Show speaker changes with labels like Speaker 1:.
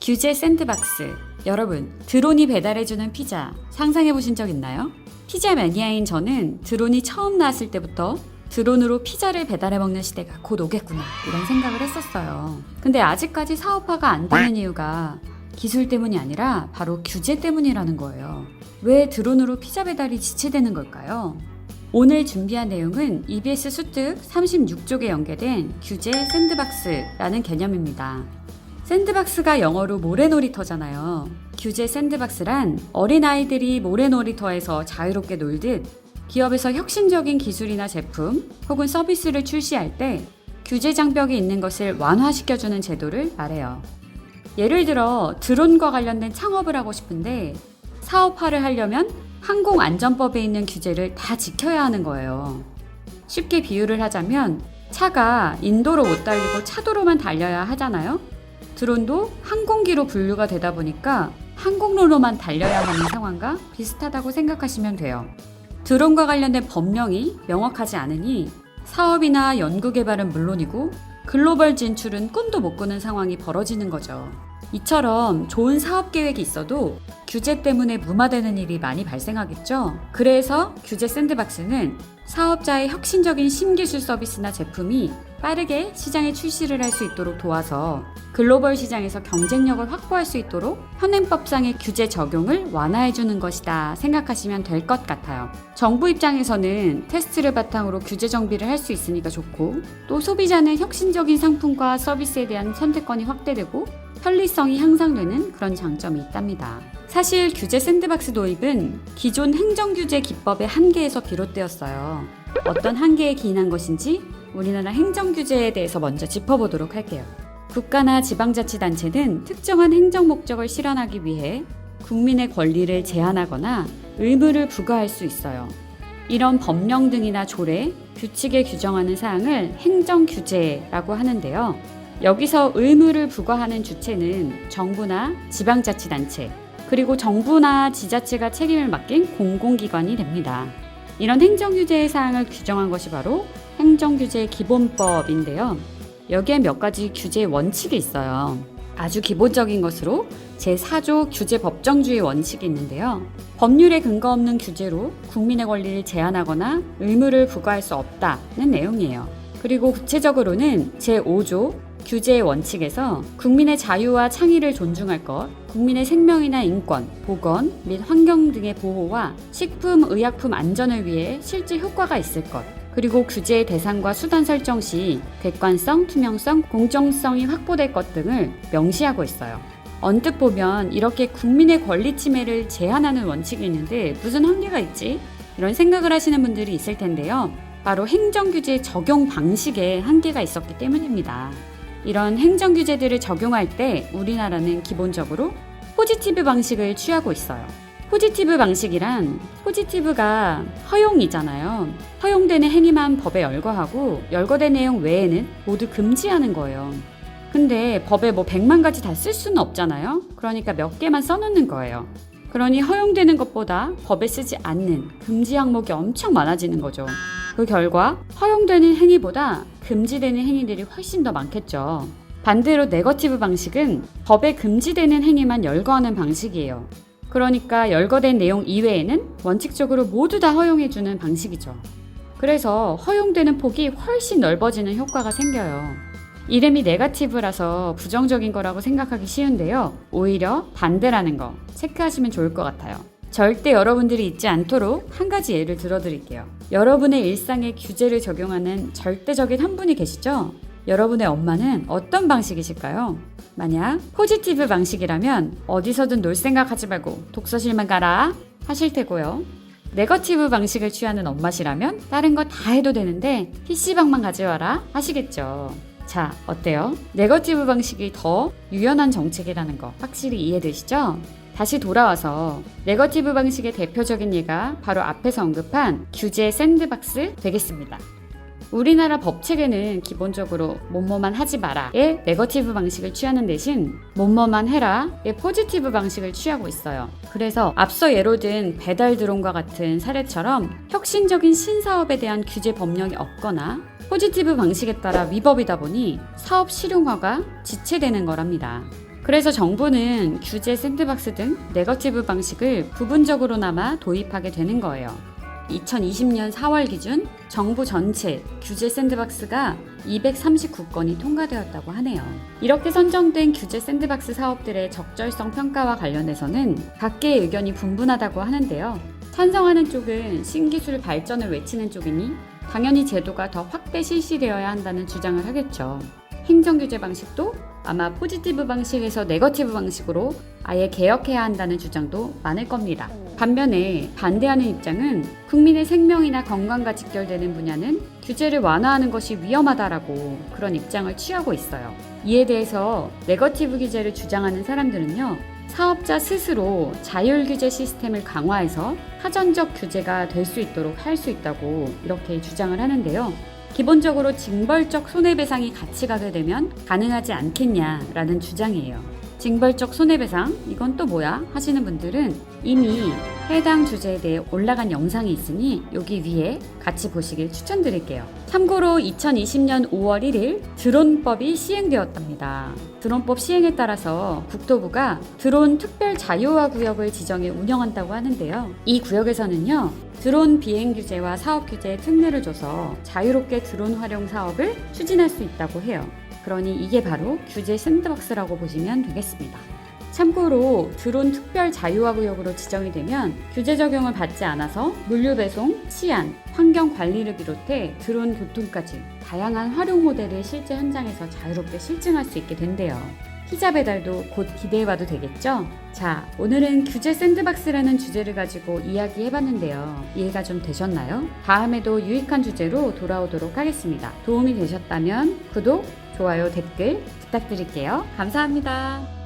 Speaker 1: 규제 샌드박스. 여러분, 드론이 배달해주는 피자 상상해보신 적 있나요? 피자 매니아인 저는 드론이 처음 나왔을 때부터 드론으로 피자를 배달해 먹는 시대가 곧 오겠구나 이런 생각을 했었어요. 근데 아직까지 사업화가 안 되는 이유가 기술 때문이 아니라 바로 규제 때문이라는 거예요. 왜 드론으로 피자 배달이 지체되는 걸까요? 오늘 준비한 내용은 EBS 수특 36족에 연계된 규제 샌드박스라는 개념입니다. 샌드박스가 영어로 모래놀이터잖아요. 규제 샌드박스란 어린아이들이 모래놀이터에서 자유롭게 놀듯 기업에서 혁신적인 기술이나 제품 혹은 서비스를 출시할 때 규제 장벽이 있는 것을 완화시켜주는 제도를 말해요. 예를 들어 드론과 관련된 창업을 하고 싶은데 사업화를 하려면 항공안전법에 있는 규제를 다 지켜야 하는 거예요. 쉽게 비유를 하자면 차가 인도로 못 달리고 차도로만 달려야 하잖아요. 드론도 항공기로 분류가 되다 보니까 항공로로만 달려야 하는 상황과 비슷하다고 생각하시면 돼요. 드론과 관련된 법령이 명확하지 않으니 사업이나 연구개발은 물론이고 글로벌 진출은 꿈도 못 꾸는 상황이 벌어지는 거죠. 이처럼 좋은 사업 계획이 있어도 규제 때문에 무마되는 일이 많이 발생하겠죠. 그래서 규제 샌드박스는 사업자의 혁신적인 신기술 서비스나 제품이 빠르게 시장에 출시를 할 수 있도록 도와서 글로벌 시장에서 경쟁력을 확보할 수 있도록 현행법상의 규제 적용을 완화해주는 것이다 생각하시면 될 것 같아요. 정부 입장에서는 테스트를 바탕으로 규제 정비를 할 수 있으니까 좋고, 또 소비자는 혁신적인 상품과 서비스에 대한 선택권이 확대되고 편리성이 향상되는 그런 장점이 있답니다. 사실 규제 샌드박스 도입은 기존 행정규제 기법의 한계에서 비롯되었어요. 어떤 한계에 기인한 것인지 우리나라 행정규제에 대해서 먼저 짚어보도록 할게요. 국가나 지방자치단체는 특정한 행정 목적을 실현하기 위해 국민의 권리를 제한하거나 의무를 부과할 수 있어요. 이런 법령 등이나 조례, 규칙에 규정하는 사항을 행정규제라고 하는데요. 여기서 의무를 부과하는 주체는 정부나 지방자치단체, 그리고 정부나 지자체가 책임을 맡긴 공공기관이 됩니다. 이런 행정규제의 사항을 규정한 것이 바로 행정규제 기본법인데요. 여기에 몇 가지 규제 원칙이 있어요. 아주 기본적인 것으로 제4조 규제 법정주의 원칙이 있는데요. 법률에 근거 없는 규제로 국민의 권리를 제한하거나 의무를 부과할 수 없다는 내용이에요. 그리고 구체적으로는 제5조 규제의 원칙에서 국민의 자유와 창의를 존중할 것, 국민의 생명이나 인권, 보건 및 환경 등의 보호와 식품, 의약품 안전을 위해 실제 효과가 있을 것, 그리고 규제의 대상과 수단 설정 시 객관성, 투명성, 공정성이 확보될 것 등을 명시하고 있어요. 언뜻 보면 이렇게 국민의 권리 침해를 제한하는 원칙이 있는데 무슨 한계가 있지? 이런 생각을 하시는 분들이 있을 텐데요. 바로 행정규제 적용 방식에 한계가 있었기 때문입니다. 이런 행정규제들을 적용할 때 우리나라는 기본적으로 포지티브 방식을 취하고 있어요. 포지티브 방식이란 포지티브가 허용이잖아요. 허용되는 행위만 법에 열거하고 열거된 내용 외에는 모두 금지하는 거예요. 근데 법에 100만 가지 다 쓸 수는 없잖아요. 그러니까 몇 개만 써놓는 거예요. 그러니 허용되는 것보다 법에 쓰지 않는 금지 항목이 엄청 많아지는 거죠. 그 결과 허용되는 행위보다 금지되는 행위들이 훨씬 더 많겠죠. 반대로 네거티브 방식은 법에 금지되는 행위만 열거하는 방식이에요. 그러니까 열거된 내용 이외에는 원칙적으로 모두 다 허용해주는 방식이죠. 그래서 허용되는 폭이 훨씬 넓어지는 효과가 생겨요. 이름이 네거티브라서 부정적인 거라고 생각하기 쉬운데요. 오히려 반대라는 거 체크하시면 좋을 것 같아요. 절대 여러분들이 잊지 않도록 한 가지 예를 들어드릴게요. 여러분의 일상에 규제를 적용하는 절대적인 한 분이 계시죠? 여러분의 엄마는 어떤 방식이실까요? 만약 포지티브 방식이라면 어디서든 놀 생각하지 말고 독서실만 가라 하실 테고요. 네거티브 방식을 취하는 엄마시라면 다른 거 다 해도 되는데 PC방만 가져와라 하시겠죠. 자, 어때요? 네거티브 방식이 더 유연한 정책이라는 거 확실히 이해되시죠? 다시 돌아와서 네거티브 방식의 대표적인 예가 바로 앞에서 언급한 규제 샌드박스 되겠습니다. 우리나라 법체계는 기본적으로 뭐뭐만 하지 마라의 네거티브 방식을 취하는 대신 뭐뭐만 해라의 포지티브 방식을 취하고 있어요. 그래서 앞서 예로 든 배달 드론과 같은 사례처럼 혁신적인 신사업에 대한 규제 법령이 없거나 포지티브 방식에 따라 위법이다 보니 사업 실용화가 지체되는 거랍니다. 그래서 정부는 규제 샌드박스 등 네거티브 방식을 부분적으로나마 도입하게 되는 거예요. 2020년 4월 기준 정부 전체 규제 샌드박스가 239건이 통과되었다고 하네요. 이렇게 선정된 규제 샌드박스 사업들의 적절성 평가와 관련해서는 각계의 의견이 분분하다고 하는데요. 찬성하는 쪽은 신기술 발전을 외치는 쪽이니 당연히 제도가 더 확대 실시되어야 한다는 주장을 하겠죠. 행정규제 방식도 아마 포지티브 방식에서 네거티브 방식으로 아예 개혁해야 한다는 주장도 많을 겁니다. 반면에 반대하는 입장은 국민의 생명이나 건강과 직결되는 분야는 규제를 완화하는 것이 위험하다라고 그런 입장을 취하고 있어요. 이에 대해서 네거티브 규제를 주장하는 사람들은요, 사업자 스스로 자율 규제 시스템을 강화해서 사전적 규제가 될 수 있도록 할 수 있다고 이렇게 주장을 하는데요. 기본적으로 징벌적 손해배상이 같이 가게 되면 가능하지 않겠냐라는 주장이에요. 징벌적 손해배상? 이건 또 뭐야? 하시는 분들은 이미 해당 주제에 대해 올라간 영상이 있으니 여기 위에 같이 보시길 추천드릴게요. 참고로 2020년 5월 1일 드론법이 시행되었답니다. 드론법 시행에 따라서 국토부가 드론 특별 자유화 구역을 지정해 운영한다고 하는데요. 이 구역에서는요, 드론 비행 규제와 사업 규제에 특례를 줘서 자유롭게 드론 활용 사업을 추진할 수 있다고 해요. 그러니 이게 바로 규제 샌드박스라고 보시면 되겠습니다. 참고로 드론 특별 자유화 구역으로 지정이 되면 규제 적용을 받지 않아서 물류 배송, 치안, 환경 관리를 비롯해 드론 교통까지 다양한 활용 모델을 실제 현장에서 자유롭게 실증할 수 있게 된대요. 피자 배달도 곧 기대해봐도 되겠죠? 자, 오늘은 규제 샌드박스라는 주제를 가지고 이야기해봤는데요. 이해가 좀 되셨나요? 다음에도 유익한 주제로 돌아오도록 하겠습니다. 도움이 되셨다면 구독, 좋아요, 댓글 부탁드릴게요. 감사합니다.